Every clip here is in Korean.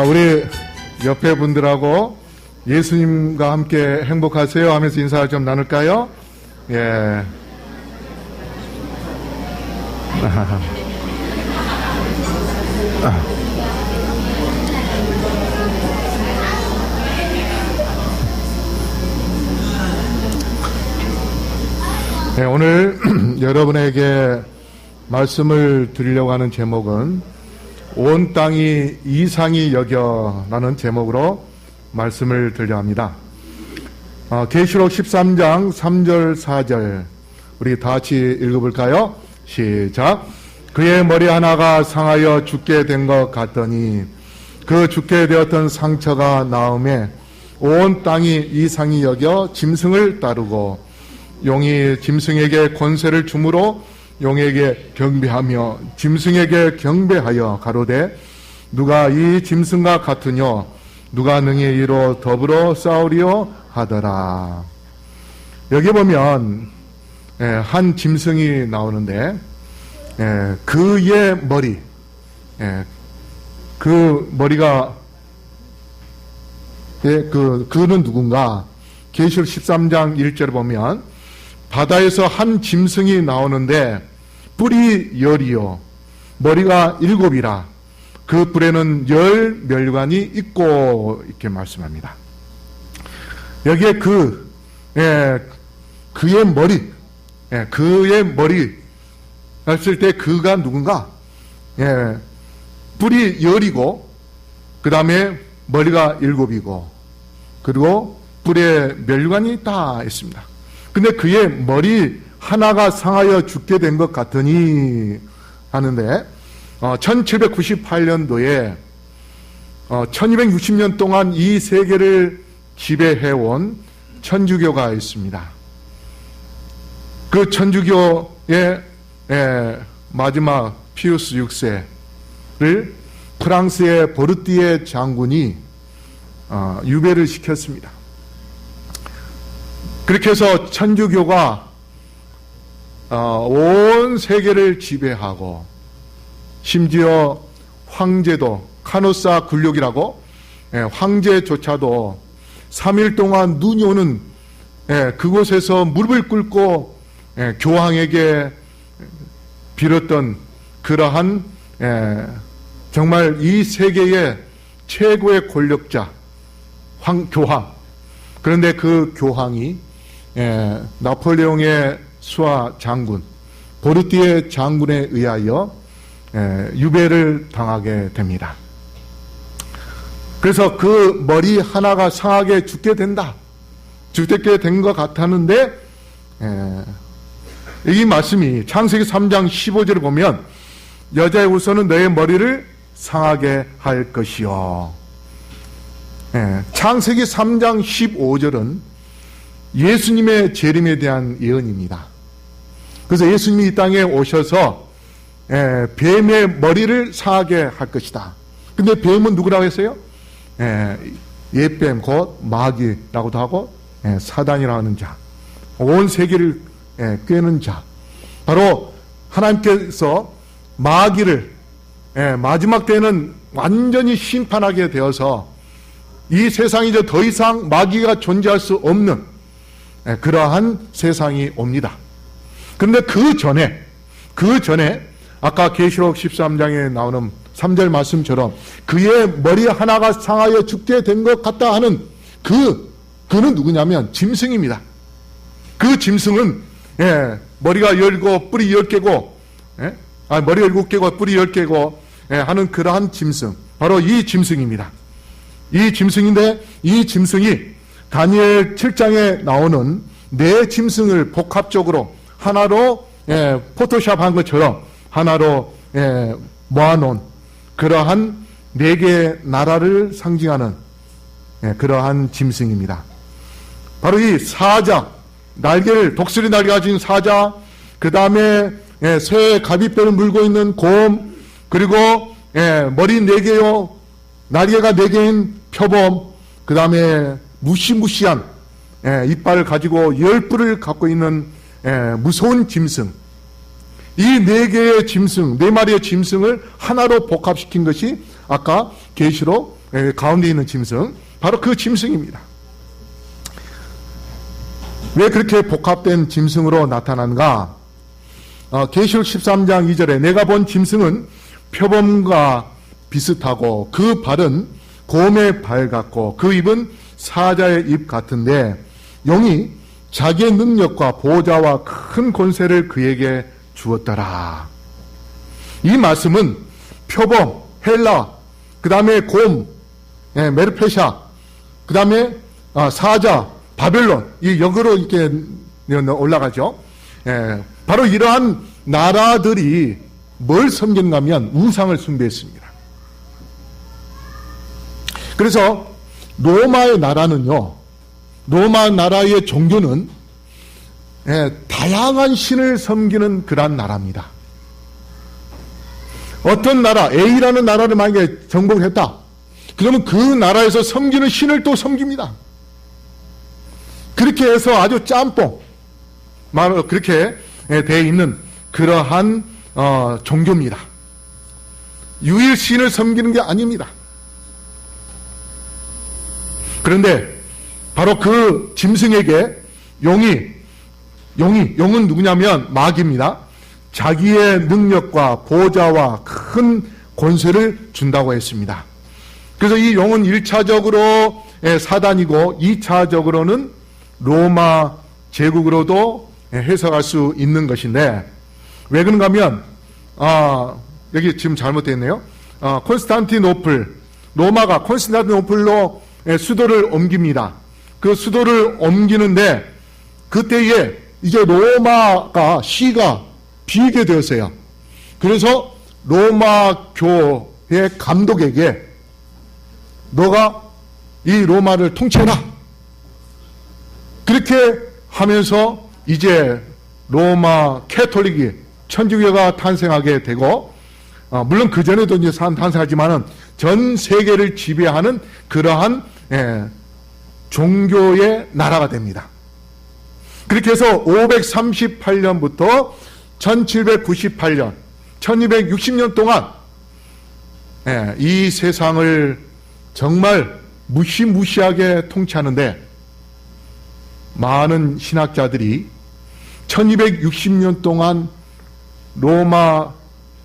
우리 옆에 분들하고 예수님과 함께 행복하세요 하면서 인사를 좀 나눌까요? 예. 네, 오늘 여러분에게 말씀을 드리려고 하는 제목은 온 땅이 이상히 여겨라는 제목으로 말씀을 드려 합니다. 계시록 13장 3절 4절 우리 다 같이 읽어볼까요? 시작. 그의 머리 하나가 상하여 죽게 된 것 같더니 그 죽게 되었던 상처가 나음에 온 땅이 이상히 여겨 짐승을 따르고 용이 짐승에게 권세를 주므로 용에게 경배하며 짐승에게 경배하여 가로되 누가 이 짐승과 같으뇨 누가 능히 이로 더불어 싸우리요 하더라. 여기 보면 한 짐승이 나오는데 그의 머리, 그 머리가 그는 누군가? 계시록 13장 1절에 보면 바다에서 한 짐승이 나오는데 뿔이 10이요 머리가 7이라 그 뿔에는 10 멸관이 있고 이렇게 말씀합니다. 여기에 그의 머리, 그의 머리 했을 때 그가 누군가? 뿔이 10이고 그 다음에 머리가 7이고 그리고 뿔에 멸관이 다 있습니다. 근데 그의 머리 하나가 상하여 죽게 된 것 같으니 하는데 1798년도에 1260년 동안 이 세계를 지배해온 천주교가 있습니다. 그 천주교의 마지막 피우스 6세를 프랑스의 보르띠에 장군이 유배를 시켰습니다. 그렇게 해서 천주교가 온 세계를 지배하고 심지어 황제도 카노사 굴욕이라고 황제조차도 3일 동안 눈이 오는 그곳에서 무릎을 꿇고 교황에게 빌었던 그러한 정말 이 세계의 최고의 권력자 교황. 그런데 그 교황이 나폴레옹의 수하 장군 보르띠에 장군에 의하여 유배를 당하게 됩니다. 그래서 그 머리 하나가 상하게 죽게 된다. 죽게 된 것 같았는데 이 말씀이 창세기 3장 15절을 보면 여자의 후손은 너의 머리를 상하게 할 것이요. 창세기 3장 15절은 예수님의 재림에 대한 예언입니다. 그래서 예수님이 이 땅에 오셔서 뱀의 머리를 상하게 할 것이다. 근데 뱀은 누구라고 했어요? 옛뱀 곧 마귀라고도 하고 사단이라고 하는 자, 온 세계를 꿰는 자, 바로 하나님께서 마귀를 마지막 때는 완전히 심판하게 되어서 이 세상이 이제 더 이상 마귀가 존재할 수 없는 그러한 세상이 옵니다. 그런데 그 전에 아까 계시록 13장에 나오는 3절 말씀처럼 그의 머리 하나가 상하여 죽게 된 것 같다 하는 그는 누구냐면 짐승입니다. 그 짐승은 머리가 10개고 뿔이 10개고 머리가 7개고 뿔이 10개고 하는 그러한 짐승, 바로 이 짐승입니다. 이 짐승인데 이 짐승이 다니엘 7장에 나오는 네 짐승을 복합적으로 하나로 포토샵한 것처럼 하나로 모아놓은 그러한 네 개의 나라를 상징하는 그러한 짐승입니다. 바로 이 사자, 독수리 날개 가진 사자, 그 다음에 새 가비뼈를 물고 있는 곰, 그리고 머리 4개요 날개가 4개인 표범, 그 다음에 무시무시한 이빨을 가지고 10뿔을 갖고 있는 무서운 짐승, 이 4개의 짐승, 4마리의 짐승을 하나로 복합시킨 것이 아까 계시록 가운데 있는 짐승, 바로 그 짐승입니다. 왜 그렇게 복합된 짐승으로 나타난가? 계시록 13장 2절에 내가 본 짐승은 표범과 비슷하고 그 발은 곰의 발 같고 그 입은 사자의 입 같은데 용이 자기의 능력과 보좌와 큰 권세를 그에게 주었더라. 이 말씀은 표범, 헬라, 그 다음에 곰, 메르페샤, 그 다음에 사자, 바벨론, 이 역으로 이렇게 올라가죠. 바로 이러한 나라들이 뭘 섬겼는가 하면 우상을 숭배했습니다. 그래서 로마의 나라는요, 로마 나라의 종교는 다양한 신을 섬기는 그러한 나라입니다. 어떤 나라, A라는 나라를 만약에 정복했다. 그러면 그 나라에서 섬기는 신을 또 섬깁니다. 그렇게 해서 아주 짬뽕, 그렇게 되어 있는 그러한 종교입니다. 유일신을 섬기는 게 아닙니다. 그런데 바로 그 짐승에게 용은 누구냐면 마귀입니다. 자기의 능력과 보좌와 큰 권세를 준다고 했습니다. 그래서 이 용은 1차적으로 사단이고 2차적으로는 로마 제국으로도 해석할 수 있는 것인데, 왜 그런가 하면 여기 지금 잘못되어 있네요. 로마가 콘스탄티노플로 수도를 옮깁니다. 그 수도를 옮기는데 그때에 이제 로마가 시가 비게 되었어요. 그래서 로마 교회 감독에게 너가 이 로마를 통치해라. 그렇게 하면서 이제 로마 캐톨릭이 천주교가 탄생하게 되고, 물론 그 전에도 이제 탄생하지만은 전 세계를 지배하는 그러한 종교의 나라가 됩니다. 그렇게 해서 538년부터 1798년, 1260년 동안 이 세상을 정말 무시무시하게 통치하는데, 많은 신학자들이 1260년 동안 로마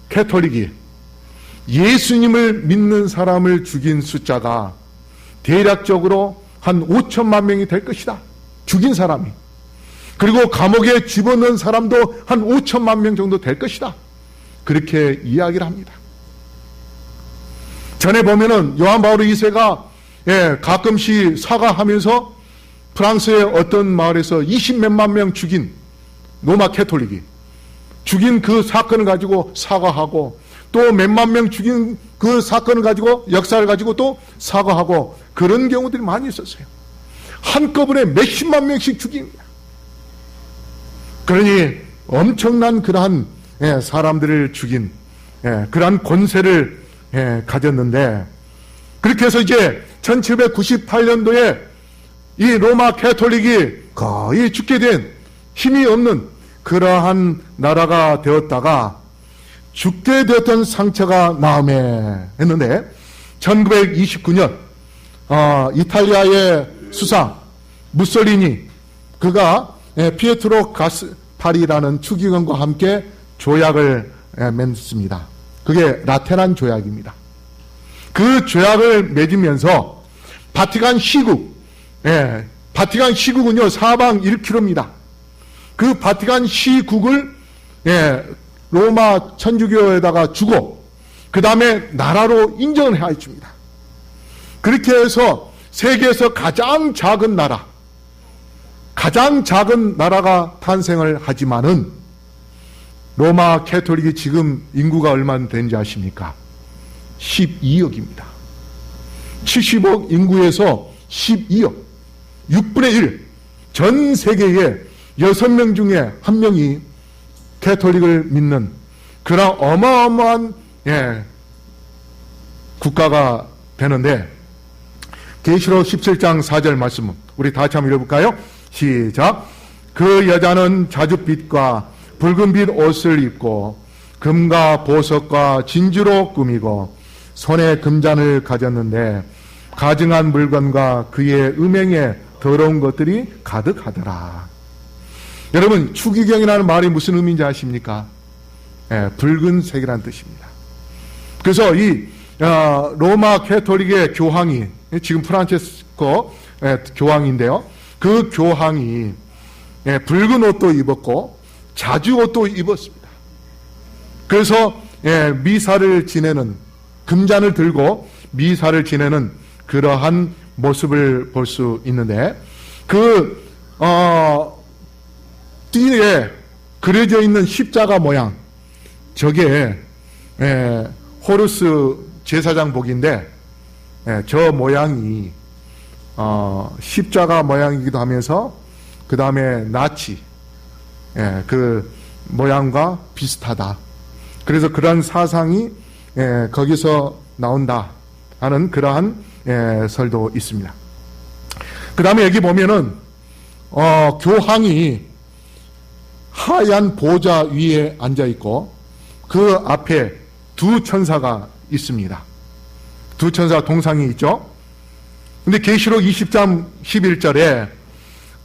캐톨릭이 예수님을 믿는 사람을 죽인 숫자가 대략적으로 한 5천만 명이 될 것이다. 죽인 사람이. 그리고 감옥에 집어넣은 사람도 한 5천만 명 정도 될 것이다. 그렇게 이야기를 합니다. 전에 보면은 요한 바오로 2세가 가끔씩 사과하면서 프랑스의 어떤 마을에서 20몇만 명 죽인 로마 캐톨릭이 죽인 그 사건을 가지고 사과하고, 또 몇만 명 죽인 그 사건을 가지고, 역사를 가지고 또 사과하고, 그런 경우들이 많이 있었어요. 한꺼번에 몇십만 명씩 죽입니다. 그러니 엄청난 그러한 사람들을 죽인 그러한 권세를 가졌는데, 그렇게 해서 이제 1798년도에 이 로마 캐톨릭이 거의 죽게 된, 힘이 없는 그러한 나라가 되었다가 죽게 되었던 상처가 마음에 했는데, 1929년 이탈리아의 수상 무솔리니, 그가 피에트로 가스파리라는 추기관과 함께 조약을 맺습니다. 그게 라테란 조약입니다. 그 조약을 맺으면서 바티칸 시국, 바티칸 시국은요 사방 1km입니다. 그 바티칸 시국을 로마 천주교에다가 주고, 그 다음에 나라로 인정을 해 줍니다. 그렇게 해서 세계에서 가장 작은 나라가 탄생을 하지만은, 로마 캐톨릭이 지금 인구가 얼마나 되는지 아십니까? 12억입니다. 70억 인구에서 12억, 6분의 1, 전 세계에 6명 중에 1명이 캐톨릭을 믿는 그런 어마어마한 국가가 되는데, 계시록 17장 4절 말씀 우리 다 같이 한번 읽어볼까요? 시작. 그 여자는 자줏빛과 붉은빛 옷을 입고 금과 보석과 진주로 꾸미고 손에 금잔을 가졌는데 가증한 물건과 그의 음행에 더러운 것들이 가득하더라. 여러분, 추기경이라는 말이 무슨 의미인지 아십니까? 붉은색이라는 뜻입니다. 그래서 이 로마 캐톨릭의 교황이, 지금 프란체스코 교황인데요, 그 교황이 붉은 옷도 입었고 자주 옷도 입었습니다. 그래서 미사를 지내는, 금잔을 들고 미사를 지내는 그러한 모습을 볼 수 있는데, 그 띠에 그려져 있는 십자가 모양, 저게 호루스 제사장복인데, 저 모양이 십자가 모양이기도 하면서 그 다음에 나치 그 모양과 비슷하다. 그래서 그러한 사상이 거기서 나온다 하는 그러한 설도 있습니다. 그 다음에 여기 보면은 교황이 하얀 보좌 위에 앉아 있고 그 앞에 두 천사가 있습니다. 두 천사 동상이 있죠. 근데 계시록 20장 11절에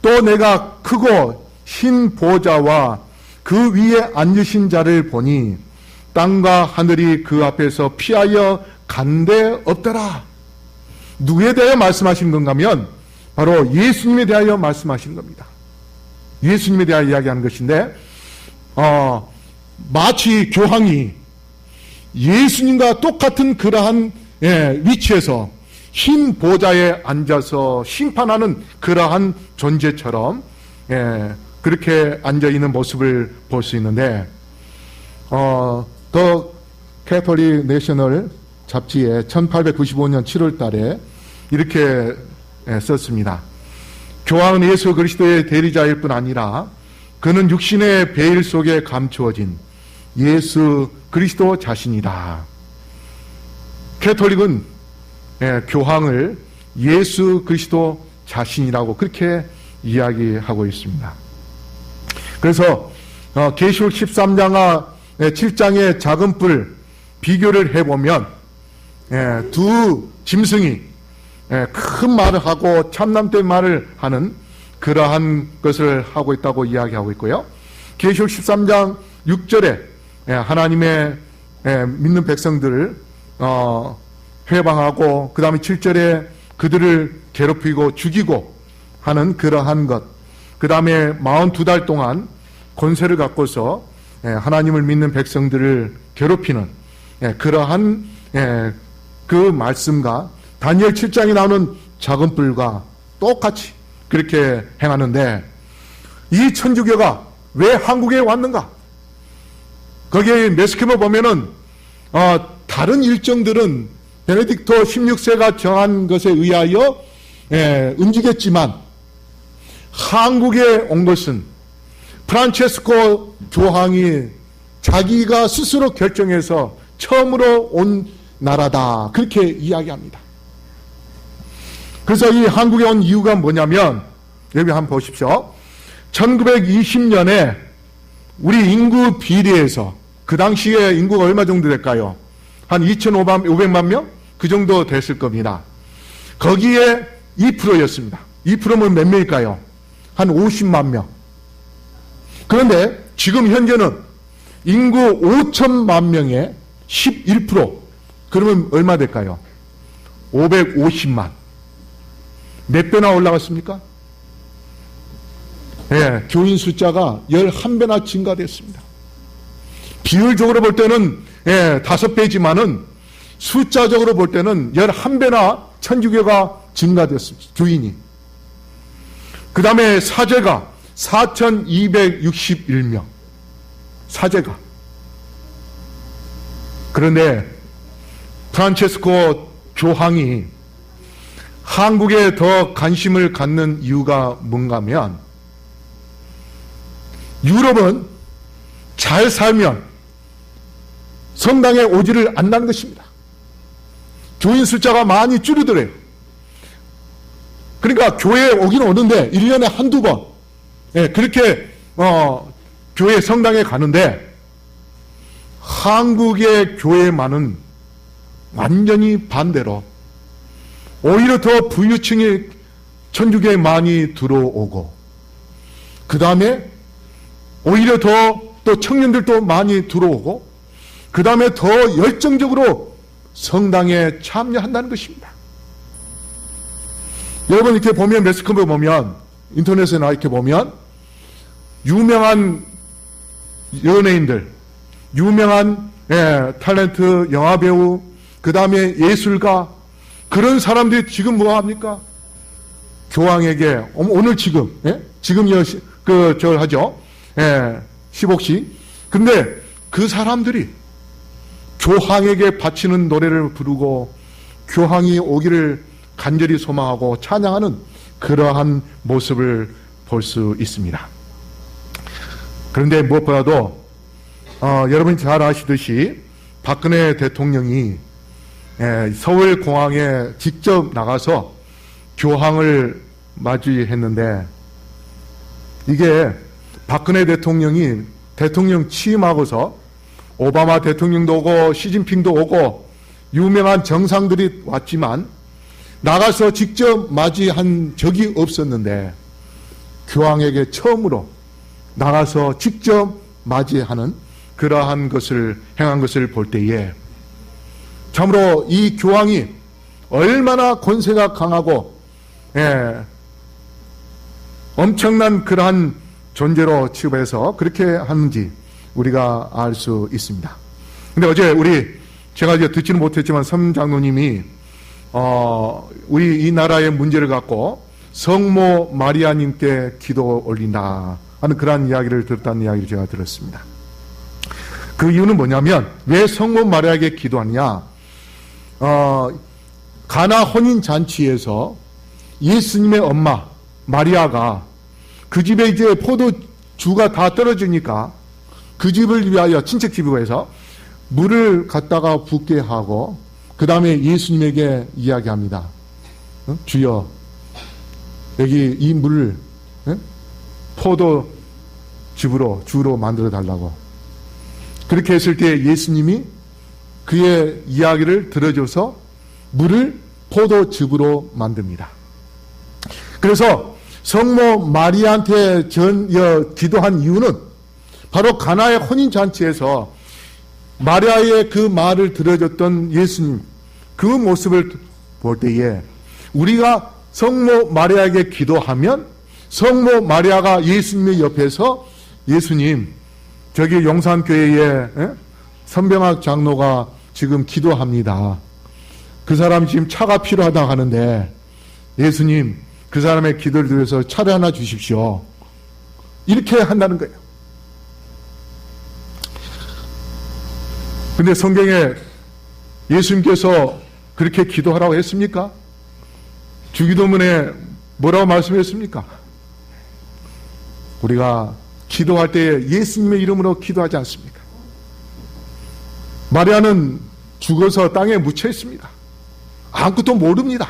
또 내가 크고 흰 보좌와 그 위에 앉으신 자를 보니 땅과 하늘이 그 앞에서 피하여 간데 없더라. 누구에 대하여 말씀하신 건가 하면 바로 예수님에 대하여 말씀하신 겁니다. 예수님에 대하여 이야기하는 것인데, 마치 교황이 예수님과 똑같은 그러한 위치에서 흰 보좌에 앉아서 심판하는 그러한 존재처럼 그렇게 앉아있는 모습을 볼 수 있는데, 더 캐톨릭 내셔널 잡지에 1895년 7월 달에 이렇게 썼습니다. 교황은 예수 그리스도의 대리자일 뿐 아니라 그는 육신의 베일 속에 감추어진 예수 그리스도 자신이다. 캐톨릭은 교황을 예수 그리스도 자신이라고 그렇게 이야기하고 있습니다. 그래서 계시록 13장과 7장의 작은 뿔 비교를 해보면 두 짐승이 큰 말을 하고 참남된 말을 하는 그러한 것을 하고 있다고 이야기하고 있고요. 계시록 13장 6절에 하나님의 믿는 백성들을 회방하고 그 다음에 7절에 그들을 괴롭히고 죽이고 하는 그러한 것, 그 다음에 42달 동안 권세를 갖고서 하나님을 믿는 백성들을 괴롭히는 그러한 그 말씀과 다니엘 7장에 나오는 작은 뿔과 똑같이 그렇게 행하는데, 이 천주교가 왜 한국에 왔는가? 거기에 매스컴을 보면은 다른 일정들은 베네딕토 16세가 정한 것에 의하여 움직였지만 한국에 온 것은 프란체스코 교황이 자기가 스스로 결정해서 처음으로 온 나라다, 그렇게 이야기합니다. 그래서 이 한국에 온 이유가 뭐냐면, 여기 한번 보십시오. 1920년에 우리 인구 비례에서, 그 당시에 인구가 얼마 정도 될까요? 한 2,500만 명? 그 정도 됐을 겁니다. 거기에 2%였습니다. 2%면 몇 명일까요? 한 50만 명. 그런데 지금 현재는 인구 5천만 명에 11%. 그러면 얼마 될까요? 550만. 몇 배나 올라갔습니까? 교인 숫자가 11배나 증가됐습니다. 비율적으로 볼 때는 5배지만은 숫자적으로 볼 때는 11배나 천주교가 증가됐습니다. 교인이. 그 다음에 사제가 4,261명. 사제가. 그런데 프란체스코 교황이 한국에 더 관심을 갖는 이유가 뭔가 하면, 유럽은 잘 살면 성당에 오지를 않는다는 것입니다. 교인 숫자가 많이 줄어들어요. 그러니까 교회에 오긴 오는데 1년에 한두 번 그렇게 교회 성당에 가는데, 한국의 교회만은 완전히 반대로 오히려 더 부유층이 천주교에 많이 들어오고, 그 다음에 오히려 또 청년들도 많이 들어오고, 그 다음에 더 열정적으로 성당에 참여한다는 것입니다. 여러분 이렇게 보면, 매스컴에 보면, 인터넷에나 이렇게 보면 유명한 연예인들, 유명한 탤런트 영화배우, 그 다음에 예술가, 그런 사람들이 지금 뭐 합니까? 교황에게 오늘 지금 하죠. 10억씩. 근데 그 사람들이 교황에게 바치는 노래를 부르고 교황이 오기를 간절히 소망하고 찬양하는 그러한 모습을 볼 수 있습니다. 그런데 무엇보다도 여러분이 잘 아시듯이 박근혜 대통령이 서울공항에 직접 나가서 교황을 맞이했는데, 이게 박근혜 대통령이 대통령 취임하고서 오바마 대통령도 오고 시진핑도 오고 유명한 정상들이 왔지만 나가서 직접 맞이한 적이 없었는데, 교황에게 처음으로 나가서 직접 맞이하는 그러한 것을 행한 것을 볼 때에 참으로 이 교황이 얼마나 권세가 강하고 엄청난 그러한 존재로 취급해서 그렇게 하는지 우리가 알 수 있습니다. 근데 어제 제가 이제 듣지는 못했지만 섬 장로님이 우리 이 나라의 문제를 갖고 성모 마리아님께 기도 올린다 하는 그러한 이야기를 들었다는 이야기를 제가 들었습니다. 그 이유는 뭐냐면, 왜 성모 마리아에게 기도하느냐? 가나 혼인 잔치에서 예수님의 엄마 마리아가 그 집에 이제 포도주가 다 떨어지니까 그 집을 위하여 친척 집으로 해서 물을 갖다가 붓게 하고 그 다음에 예수님에게 이야기합니다. 주여, 여기 이 물을 포도즙으로 만들어 달라고. 그렇게 했을 때 예수님이 그의 이야기를 들어줘서 물을 포도즙으로 만듭니다. 그래서 성모 마리아한테 기도한 이유는 바로 가나의 혼인잔치에서 마리아의 그 말을 들어줬던 예수님, 그 모습을 볼 때에 우리가 성모 마리아에게 기도하면 성모 마리아가 예수님의 옆에서 예수님, 저기 용산교회에 선병학 장로가 지금 기도합니다. 그 사람 지금 차가 필요하다고 하는데 예수님, 그 사람의 기도를 들어서 차를 하나 주십시오. 이렇게 한다는 거예요. 근데 성경에 예수님께서 그렇게 기도하라고 했습니까? 주기도문에 뭐라고 말씀했습니까? 우리가 기도할 때 예수님의 이름으로 기도하지 않습니까? 마리아는 죽어서 땅에 묻혀 있습니다. 아무것도 모릅니다.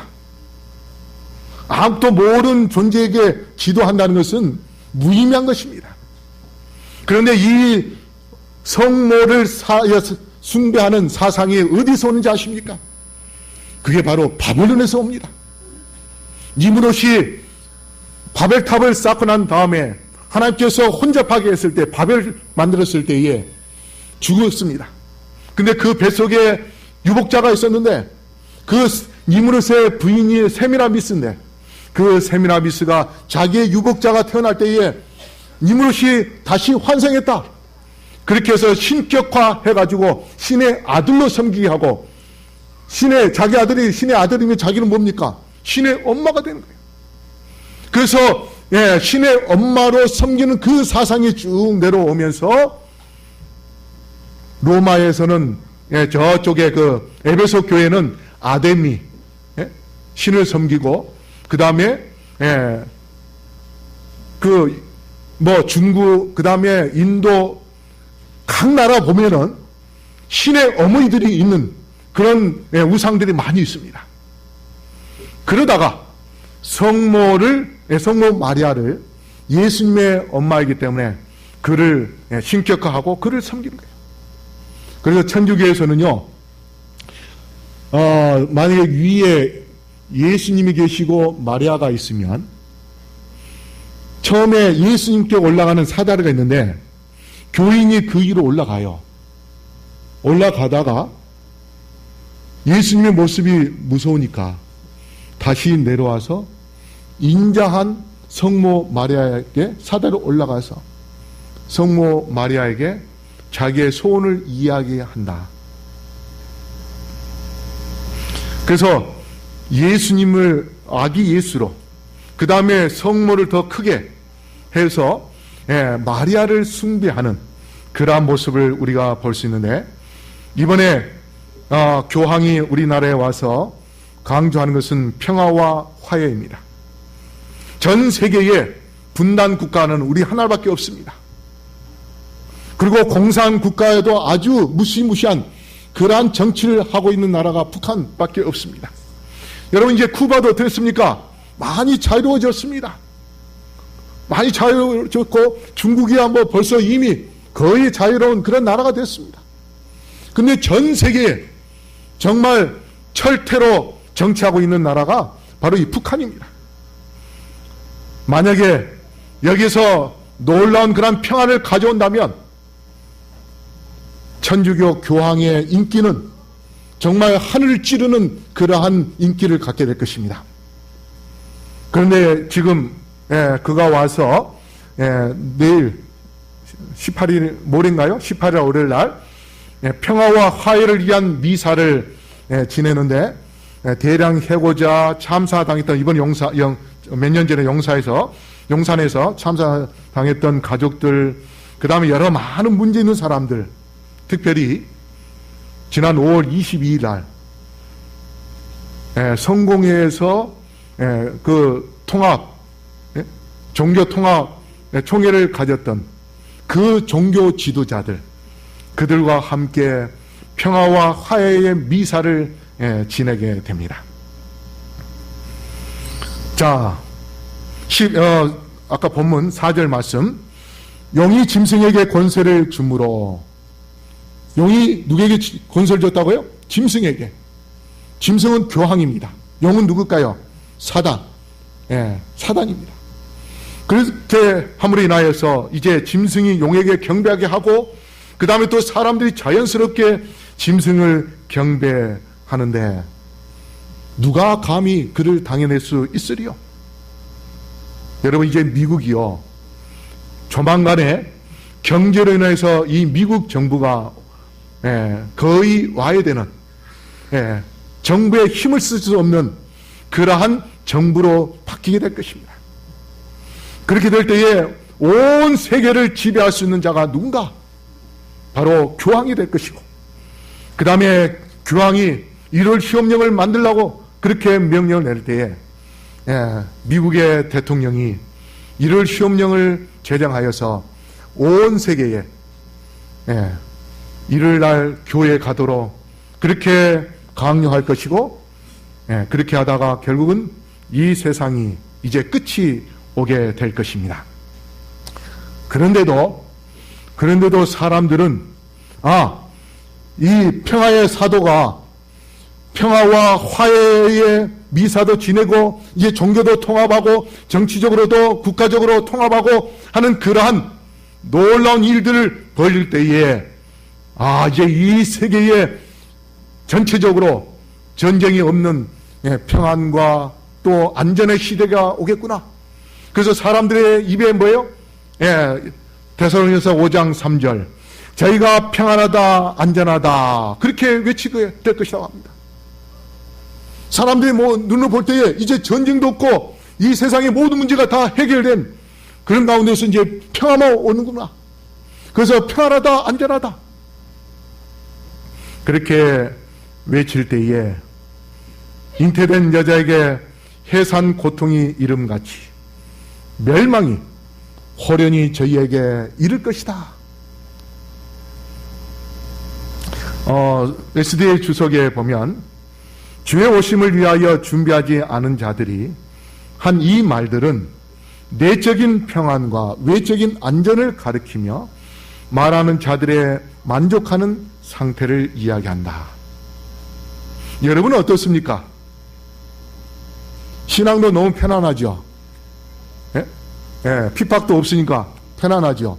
아무것도 모르는 존재에게 기도한다는 것은 무의미한 것입니다. 그런데 이 성모를 숭배하는 사상이 어디서 오는지 아십니까? 그게 바로 바벨론에서 옵니다. 니므롯이 바벨탑을 쌓고 난 다음에 하나님께서 혼잡하게 했을 때, 바벨 만들었을 때에 죽었습니다. 근데 그 뱃속에 유복자가 있었는데 그 니므롯의 부인이 세미라미스인데 그 세미라미스가 자기의 유복자가 태어날 때에 니므롯이 다시 환생했다. 그렇게 해서 신격화 해가지고 신의 아들로 섬기게 하고, 자기 아들이 신의 아들이면 자기는 뭡니까? 신의 엄마가 되는 거예요. 그래서 신의 엄마로 섬기는 그 사상이 쭉 내려오면서 로마에서는 저쪽에 그 에베소 교회는 아데미 신을 섬기고, 그 다음에 중국, 그 다음에 인도 각 나라 보면은 신의 어머니들이 있는 그런 우상들이 많이 있습니다. 그러다가 성모 마리아를 예수님의 엄마이기 때문에 그를 신격화하고 그를 섬기는 거예요. 그래서 천주교에서는요, 만약에 위에 예수님이 계시고 마리아가 있으면 처음에 예수님께 올라가는 사다리가 있는데 교인이 그 위로 올라가요. 올라가다가 예수님의 모습이 무서우니까 다시 내려와서 인자한 성모 마리아에게 사다리로 올라가서 성모 마리아에게 자기의 소원을 이야기한다. 그래서 예수님을 아기 예수로, 그 다음에 성모를 더 크게 해서 마리아를 숭배하는 그러한 모습을 우리가 볼 수 있는데, 이번에 교황이 우리나라에 와서 강조하는 것은 평화와 화해입니다. 전 세계에 분단 국가는 우리 하나밖에 없습니다. 그리고 공산 국가에도 아주 무시무시한 그러한 정치를 하고 있는 나라가 북한밖에 없습니다. 여러분, 이제 쿠바도 어떻습니까? 많이 자유로워졌습니다. 많이 자유로워졌고 중국이야 뭐 벌써 이미 거의 자유로운 그런 나라가 됐습니다. 근데 전 세계에 정말 철퇴로 정치하고 있는 나라가 바로 이 북한입니다. 만약에 여기서 놀라운 그런 평안을 가져온다면 천주교 교황의 인기는 정말 하늘을 찌르는 그러한 인기를 갖게 될 것입니다. 그런데 지금 그가 와서 내일 18일 모레인가요? 18일 월요일 날 평화와 화해를 위한 미사를 지내는데 대량 해고자 참사당했던 이번 몇 년 전에 용산에서 참사당했던 가족들, 그 다음에 여러 많은 문제 있는 사람들, 특별히 지난 5월 22일 날 성공회에서 그 종교 통합 총회를 가졌던 그 종교 지도자들, 그들과 함께 평화와 화해의 미사를 지내게 됩니다. 자, 아까 본문 4절 말씀, 용이 짐승에게 권세를 주므로. 용이 누구에게 권세를 줬다고요? 짐승에게. 짐승은 교황입니다. 용은 누굴까요? 사단. 사단입니다. 그렇게 함으로 인하여서 이제 짐승이 용에게 경배하게 하고, 그 다음에 또 사람들이 자연스럽게 짐승을 경배하는데 누가 감히 그를 당해낼 수 있으리요? 여러분, 이제 미국이요, 조만간에 경제로 인해서 이 미국 정부가 거의 와야 되는, 정부의 힘을 쓸 수 없는 그러한 정부로 바뀌게 될 것입니다. 그렇게 될 때에 온 세계를 지배할 수 있는 자가 누군가? 바로 교황이 될 것이고, 그 다음에 교황이 이를 시험령을 만들라고 그렇게 명령을 낼 때에 미국의 대통령이 이를 시험령을 제정하여서 온 세계에 이를 날 교회에 가도록 그렇게 강요할 것이고, 그렇게 하다가 결국은 이 세상이 이제 끝이 오게 될 것입니다. 그런데도 사람들은 이 평화의 사도가 평화와 화해의 미사도 지내고 이제 종교도 통합하고 정치적으로도 국가적으로 통합하고 하는 그러한 놀라운 일들을 벌일 때에 이제 이 세계에 전체적으로 전쟁이 없는 평안과 또 안전의 시대가 오겠구나. 그래서 사람들의 입에 뭐예요? 데살로니가서 5장 3절, 저희가 평안하다 안전하다 그렇게 외치게 될 것이라고 합니다. 사람들이 눈으로 볼 때에 이제 전쟁도 없고 이 세상의 모든 문제가 다 해결된 그런 가운데서 이제 평화만 오는구나. 그래서 평안하다 안전하다 그렇게 외칠 때에 잉태된 여자에게 해산 고통이 이름같이 멸망이 호련히 저희에게 이를 것이다. SDA 주석에 보면 주의 오심을 위하여 준비하지 않은 자들이 한 이 말들은 내적인 평안과 외적인 안전을 가리키며 말하는 자들의 만족하는 상태를 이야기한다. 여러분은 어떻습니까? 신앙도 너무 편안하죠. 예? 예, 핍박도 없으니까 편안하죠.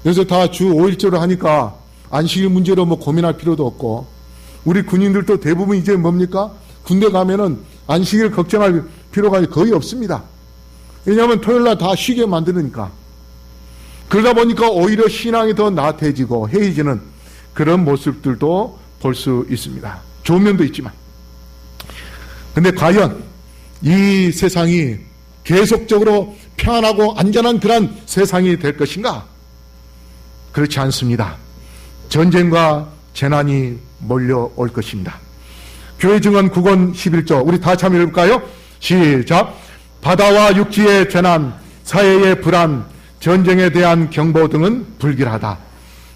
그래서 다 주 5일제로 하니까 안식일 문제로 뭐 고민할 필요도 없고, 우리 군인들도 대부분 이제 뭡니까? 군대 가면은 안식일 걱정할 필요가 거의 없습니다. 왜냐하면 토요일날 다 쉬게 만드니까. 그러다 보니까 오히려 신앙이 더 나태해지고 해이지는 그런 모습들도 볼 수 있습니다. 좋은 면도 있지만. 근데 과연 이 세상이 계속적으로 평안하고 안전한 그런 세상이 될 것인가? 그렇지 않습니다. 전쟁과 재난이 몰려올 것입니다. 교회 증언 9권 11조, 우리 다 참여 해볼까요? 시작. 바다와 육지의 재난, 사회의 불안, 전쟁에 대한 경보 등은 불길하다.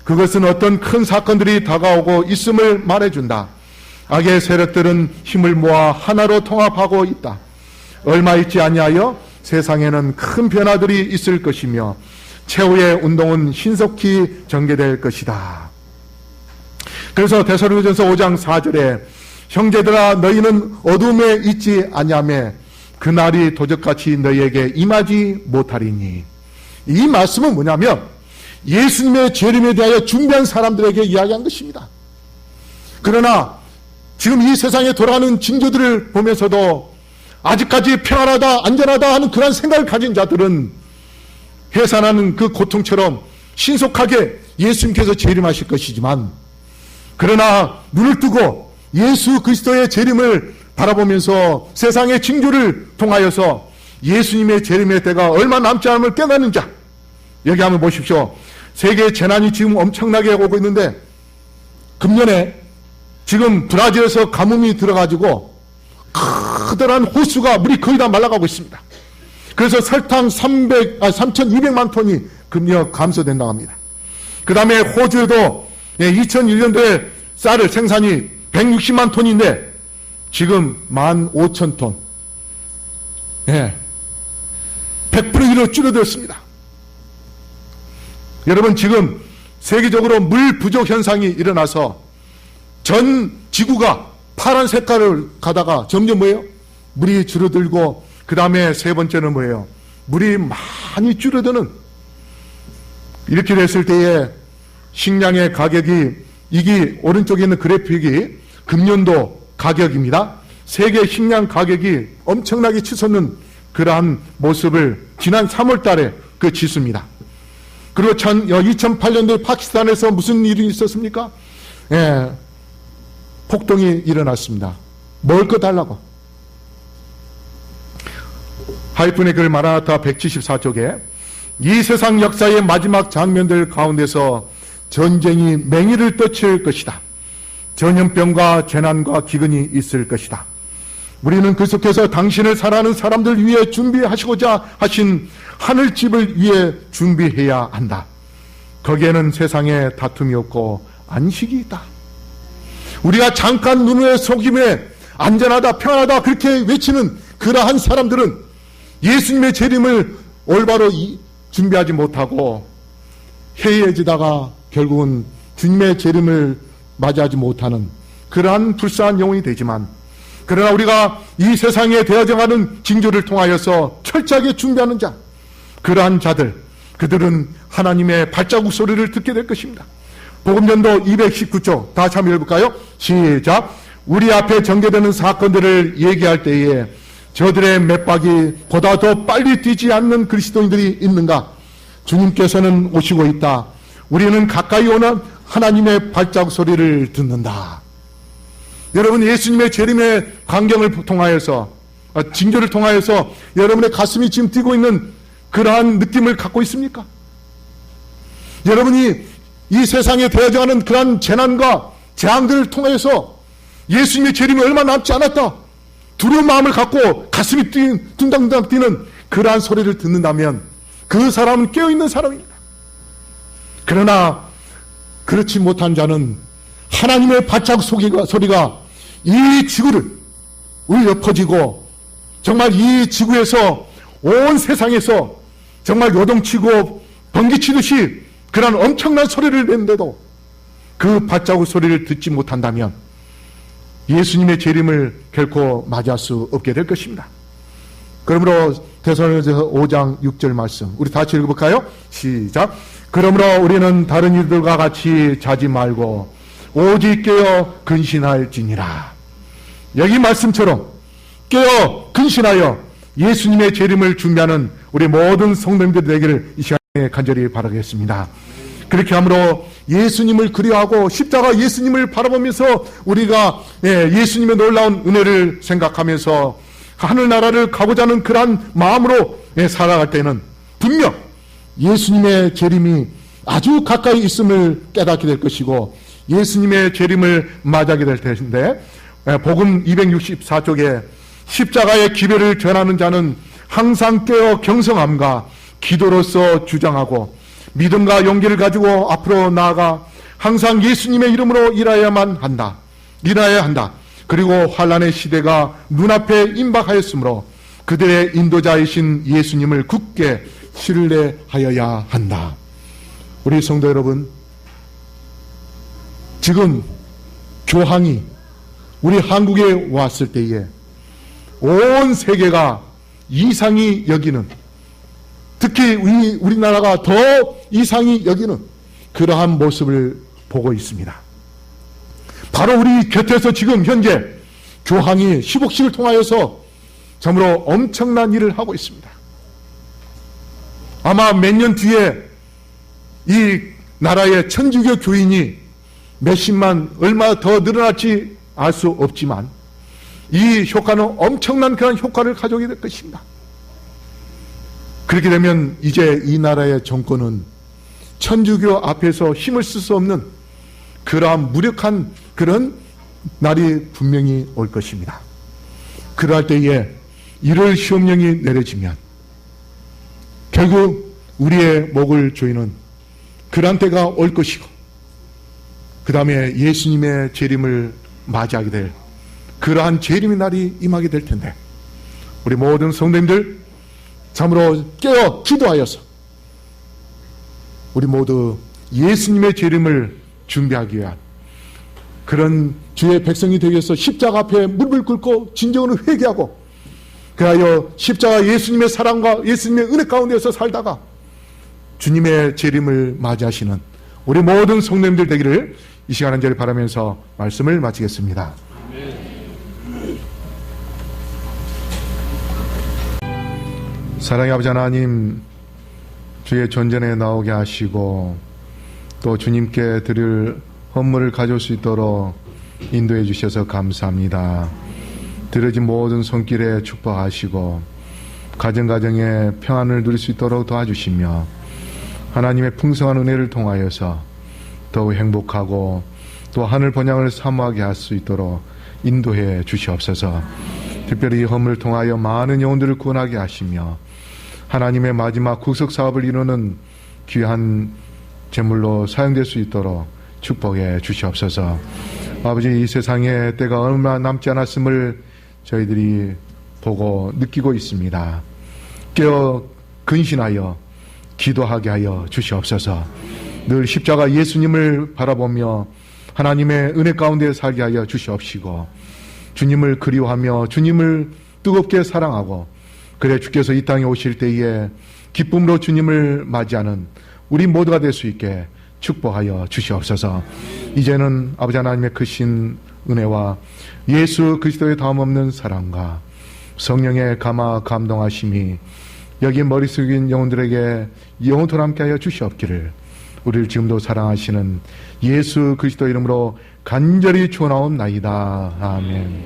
그것은 어떤 큰 사건들이 다가오고 있음을 말해준다. 악의 세력들은 힘을 모아 하나로 통합하고 있다. 얼마 있지 아니하여 세상에는 큰 변화들이 있을 것이며 최후의 운동은 신속히 전개될 것이다. 그래서 데살로니가전서 5장 4절에 형제들아 너희는 어둠에 있지 아니하며 그날이 도적같이 너희에게 임하지 못하리니. 이 말씀은 뭐냐면 예수님의 재림에 대하여 준비한 사람들에게 이야기한 것입니다. 그러나 지금 이 세상에 돌아가는 징조들을 보면서도 아직까지 평안하다 안전하다 하는 그런 생각을 가진 자들은 해산하는 그 고통처럼 신속하게 예수님께서 재림하실 것이지만, 그러나 눈을 뜨고 예수 그리스도의 재림을 바라보면서 세상의 징조를 통하여서 예수님의 재림의 때가 얼마 남지 않음을 깨닫는 자, 여기 한번 보십시오. 세계 재난이 지금 엄청나게 오고 있는데, 금년에 지금 브라질에서 가뭄이 들어가지고 커다란 호수가 물이 거의 다 말라가고 있습니다. 그래서 설탕 3,200만 톤이 금년 감소된다고 합니다. 그 다음에 호주에도 2001년도에 쌀을 생산이 160만 톤인데 지금 15,000톤. 100%로 줄어들었습니다. 여러분, 지금 세계적으로 물 부족 현상이 일어나서 전 지구가 파란 색깔을 가다가 점점 뭐예요? 물이 줄어들고, 그 다음에 세 번째는 뭐예요? 물이 많이 줄어드는, 이렇게 됐을 때에 식량의 가격이, 이게 오른쪽에 있는 그래픽이 금년도 가격입니다. 세계 식량 가격이 엄청나게 치솟는 그러한 모습을 지난 3월 달에 그 지수입니다. 그리고 2008년도에 파키스탄에서 무슨 일이 있었습니까? 폭동이 일어났습니다. 먹을 거 달라고. 하이픈의 글 마라나타 174쪽에 이 세상 역사의 마지막 장면들 가운데서 전쟁이 맹위를 떨칠 것이다. 전염병과 재난과 기근이 있을 것이다. 우리는 그 속에서 당신을 사랑하는 사람들 위해 준비하시고자 하신 하늘집을 위해 준비해야 한다. 거기에는 세상에 다툼이 없고 안식이 있다. 우리가 잠깐 눈의 속임에 안전하다 평안하다 그렇게 외치는 그러한 사람들은 예수님의 재림을 올바로 준비하지 못하고 해이해지다가 결국은 주님의 재림을 맞이하지 못하는 그러한 불쌍한 영혼이 되지만, 그러나 우리가 이 세상에 되어져가는 징조를 통하여서 철저하게 준비하는 자, 그러한 자들, 그들은 하나님의 발자국 소리를 듣게 될 것입니다. 복음전도 219쪽 다 참여 해볼까요? 시작. 우리 앞에 전개되는 사건들을 얘기할 때에 저들의 맥박이 보다 더 빨리 뛰지 않는 그리스도인들이 있는가? 주님께서는 오시고 있다. 우리는 가까이 오는 하나님의 발자국 소리를 듣는다. 여러분, 예수님의 재림의 광경을 통하여서, 징조를 통하여서 여러분의 가슴이 지금 뛰고 있는 그러한 느낌을 갖고 있습니까? 여러분이 이 세상에 되어져가는 그러한 재난과 재앙들을 통해서 예수님의 재림이 얼마 남지 않았다, 두려운 마음을 갖고 가슴이 둥당둥당 뛰는 그러한 소리를 듣는다면 그 사람은 깨어있는 사람입니다. 그러나 그렇지 못한 자는 하나님의 발자국 소리가 이 지구를 울려 퍼지고 정말 이 지구에서 온 세상에서 정말 요동치고 번개치듯이 그런 엄청난 소리를 내는데도 그 발자국 소리를 듣지 못한다면 예수님의 재림을 결코 맞이할 수 없게 될 것입니다. 그러므로 데살로니가서 5장 6절 말씀 우리 같이 읽어볼까요? 시작. 그러므로 우리는 다른 이들과 같이 자지 말고 오직 깨어 근신할지니라. 여기 말씀처럼 깨어 근신하여 예수님의 재림을 준비하는 우리 모든 성도님들 되기를 이 시간에 간절히 바라겠습니다. 그렇게 함으로 예수님을 그리워하고 십자가 예수님을 바라보면서 우리가 예수님의 놀라운 은혜를 생각하면서 하늘나라를 가고자 하는 그러한 마음으로 살아갈 때는 분명 예수님의 재림이 아주 가까이 있음을 깨닫게 될 것이고 예수님의 재림을 맞이하게 될 텐데, 복음 264쪽에 십자가의 기별을 전하는 자는 항상 깨어 경성함과 기도로서 주장하고 믿음과 용기를 가지고 앞으로 나아가 항상 예수님의 이름으로 일해야 한다. 그리고 환난의 시대가 눈앞에 임박하였으므로 그들의 인도자이신 예수님을 굳게 신뢰하여야 한다. 우리 성도 여러분, 지금 교황이 우리 한국에 왔을 때에 온 세계가 이상히 여기는, 특히 우리나라가 더 이상히 여기는 그러한 모습을 보고 있습니다. 바로 우리 곁에서 지금 현재 교황이 시복식을 통하여서 참으로 엄청난 일을 하고 있습니다. 아마 몇 년 뒤에 이 나라의 천주교 교인이 몇십만, 얼마 더 늘어날지 알 수 없지만 이 효과는 엄청난 그런 효과를 가져오게 될 것입니다. 그렇게 되면 이제 이 나라의 정권은 천주교 앞에서 힘을 쓸 수 없는 그러한 무력한 그런 날이 분명히 올 것입니다. 그러할 때에 이를 시험령이 내려지면 결국 우리의 목을 조이는 그러한 때가 올 것이고 그 다음에 예수님의 재림을 맞이하게 될 그러한 재림의 날이 임하게 될 텐데 우리 모든 성도님들 참으로 깨어 기도하여서 우리 모두 예수님의 재림을 준비하기 위한 그런 주의 백성이 되기 위해서 십자가 앞에 무릎을 꿇고 진정으로 회개하고 그하여 십자가 예수님의 사랑과 예수님의 은혜 가운데서 살다가 주님의 재림을 맞이하시는 우리 모든 성도님들 되기를 이 시간 한절히 바라면서 말씀을 마치겠습니다. 사랑의 아버지 하나님, 주의 전전에 나오게 하시고 또 주님께 드릴 헌물을 가져올 수 있도록 인도해 주셔서 감사합니다. 들어진 모든 손길에 축복하시고 가정가정에 평안을 누릴 수 있도록 도와주시며 하나님의 풍성한 은혜를 통하여서 더욱 행복하고 또 하늘 번영을 사모하게 할 수 있도록 인도해 주시옵소서. 특별히 이 헌물을 통하여 많은 영혼들을 구원하게 하시며 하나님의 마지막 구속 사업을 이루는 귀한 제물로 사용될 수 있도록 축복해 주시옵소서. 아버지, 이 세상에 때가 얼마 남지 않았음을 저희들이 보고 느끼고 있습니다. 깨어 근신하여 기도하게 하여 주시옵소서. 늘 십자가 예수님을 바라보며 하나님의 은혜 가운데 살게 하여 주시옵시고 주님을 그리워하며 주님을 뜨겁게 사랑하고 그래 주께서 이 땅에 오실 때에 기쁨으로 주님을 맞이하는 우리 모두가 될 수 있게 축복하여 주시옵소서. 이제는 아버지 하나님의 크신 은혜와 예수 그리스도의 다음없는 사랑과 성령의 감화 감동하심이 여기 머리 숙인 영혼들에게 영원토록 함께하여 주시옵기를 우리를 지금도 사랑하시는 예수 그리스도 이름으로 간절히 축원하옵나이다. 아멘.